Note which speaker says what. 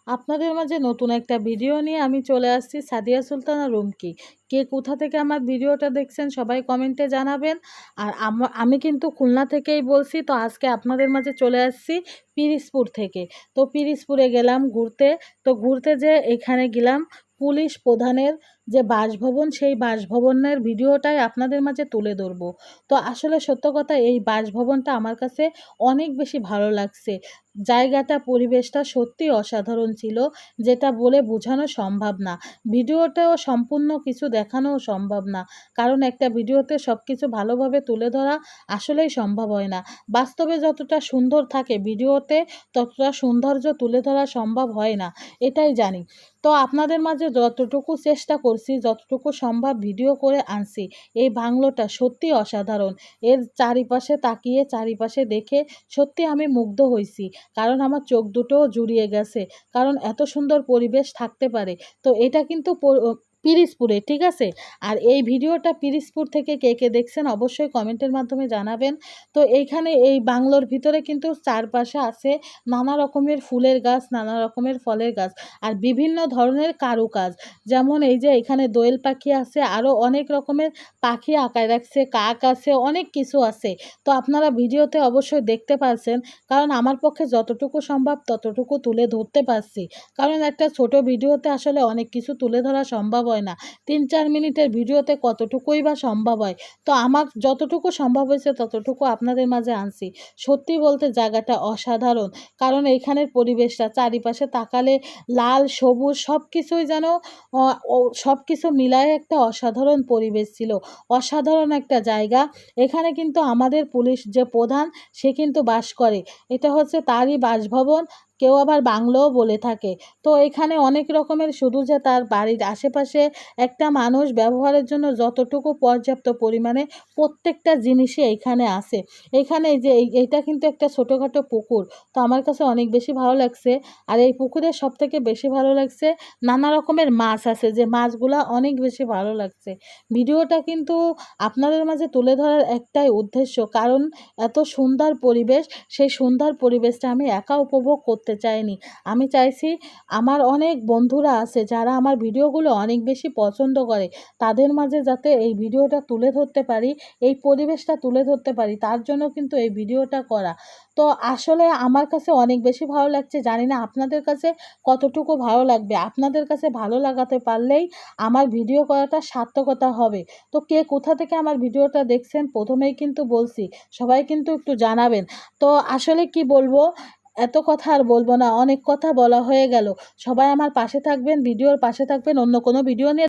Speaker 1: আপনাদের মাঝে নতুন একটা ভিডিও নিয়ে আমি চলে আসছি, সাদিয়া সুলতানা রুমকি। কে কোথা থেকে আমার ভিডিওটা দেখছেন সবাই কমেন্টে জানাবেন। আর আমি কিন্তু খুলনা থেকেই বলছি। তো আজকে আপনাদের মাঝে চলে আসছি পিরিজপুর থেকে। তো পিরিজপুরে গেলাম ঘুরতে। তো ঘুরতে যে এখানে গেলাম পুলিশ প্রধানের যে বাসভবন, সেই বাসভবনের ভিডিওটাই আপনাদের মাঝে তুলে ধরবো। তো আসলে সত্য কথা, এই বাসভবনটা আমার কাছে অনেক বেশি ভালো লাগছে। জায়গাটা, পরিবেশটা সত্যি অসাধারণ ছিল, যেটা বলে বোঝানো সম্ভব না। ভিডিওতেও সম্পূর্ণ কিছু দেখানোও সম্ভব না, কারণ একটা ভিডিওতে সব কিছু ভালোভাবে তুলে ধরা আসলেই সম্ভব হয় না। বাস্তবে যতটা সুন্দর থাকে, ভিডিওতে ততটা সৌন্দর্য তুলে ধরা সম্ভব হয় না, এটাই জানি। তো আপনাদের মাঝে যতটুকু চেষ্টা করছি, যতটুকু সম্ভব ভিডিও করে আনছি। এই বাংলোটা সত্যি অসাধারণ। এর চারিপাশে তাকিয়ে, চারিপাশে দেখে সত্যি আমি মুগ্ধ হয়েছি। কারণ আমার চোখ দুটোও জুড়িয়ে গেছে, কারণ এত সুন্দর পরিবেশ থাকতে পারে। তো এটা কিন্তু পিরিজপুরে, ঠিক আছে। আর এই ভিডিওটা পিরিজপুর থেকে কে কে দেখছেন অবশ্যই কমেন্টের মাধ্যমে জানাবেন। তো এইখানে এই বাংলোর ভিতরে কিন্তু চারপাশে আছে নানা রকমের ফুলের গাছ, নানা রকমের ফলের গাছ, আর বিভিন্ন ধরনের কারুকাজ। যেমন এই যে এখানে দোয়েল পাখি আছে, আরও অনেক রকমের পাখি আঁকায় রাখছে, কাক আছে, অনেক কিছু আছে। তো আপনারা ভিডিওতে অবশ্যই দেখতে পাচ্ছেন, কারণ আমার পক্ষে যতটুকু সম্ভব ততটুকু তুলে ধরতে পারছি। কারণ একটা ছোট ভিডিওতে আসলে অনেক কিছু তুলে ধরা সম্ভব হয় না। 3-4 মিনিটের ভিডিওতে কতটুকুই বা সম্ভব হয়। তো আমার যতটুকু সম্ভব হয়েছে ততটুকু আপনাদের মাঝে আনছি। সত্যি বলতে জায়গাটা অসাধারণ, কারণ এইখানের পরিবেশটা চারিপাশে তাকালে লাল সবুজ সব কিছুই যেন সব কিছু মিলায় একটা অসাধারণ পরিবেশ ছিল, অসাধারণ একটা জায়গা। এখানে কিন্তু আমাদের পুলিশ যে প্রধান, সে কিন্তু বাস করে। এটা হচ্ছে তারই বাসভবন, কেউ আবার বাংলোও বলে থাকে। তো এখানে অনেক রকমের, শুধু যে তার বাড়ির আশেপাশে একটা মানুষ ব্যবহারের জন্য যতটুকু পর্যাপ্ত পরিমাণে প্রত্যেকটা জিনিসই এইখানে আছে। এখানে এই যে এইটা কিন্তু একটা ছোটোখাটো পুকুর। তো আমার কাছে অনেক বেশি ভালো লাগছে। আর এই পুকুরের সবথেকে বেশি ভালো লাগছে নানা রকমের মাছ আছে, যে মাছগুলা অনেক বেশি ভালো লাগছে। ভিডিওটা কিন্তু আপনাদের মাঝে তুলে ধরার একটাই উদ্দেশ্য, কারণ এত সুন্দর পরিবেশ, সেই সুন্দর পরিবেশটা আমি একা উপভোগ করতে চাইনি। আমি চাইছি আমার অনেক বন্ধুরা আছে যারা আমার ভিডিওগুলো অনেক বেশি পছন্দ করে, তাদের মাঝে যাতে এই ভিডিওটা তুলে ধরতে পারি, এই পরিবেশটা তুলে ধরতে পারি, তার জন্য কিন্তু এই ভিডিওটা করা। তো আসলে আমার কাছে অনেক বেশি ভালো লাগছে, জানি না আপনাদের কাছে কতটুকু ভালো লাগবে। আপনাদের কাছে ভালো লাগাতে পারলেই আমার ভিডিও করাটা সার্থকতা হবে। তো কে কোথা থেকে আমার ভিডিওটা দেখছেন প্রথমেই কিন্তু বলছি, সবাই কিন্তু একটু জানাবেন। তো আসলে কি বলবো, এত কথা আর বলবো না, অনেক কথা বলা হয়ে গেল। সবাই আমার পাশে থাকবেন, ভিডিওর পাশে থাকবেন। অন্য কোনো ভিডিও নিয়ে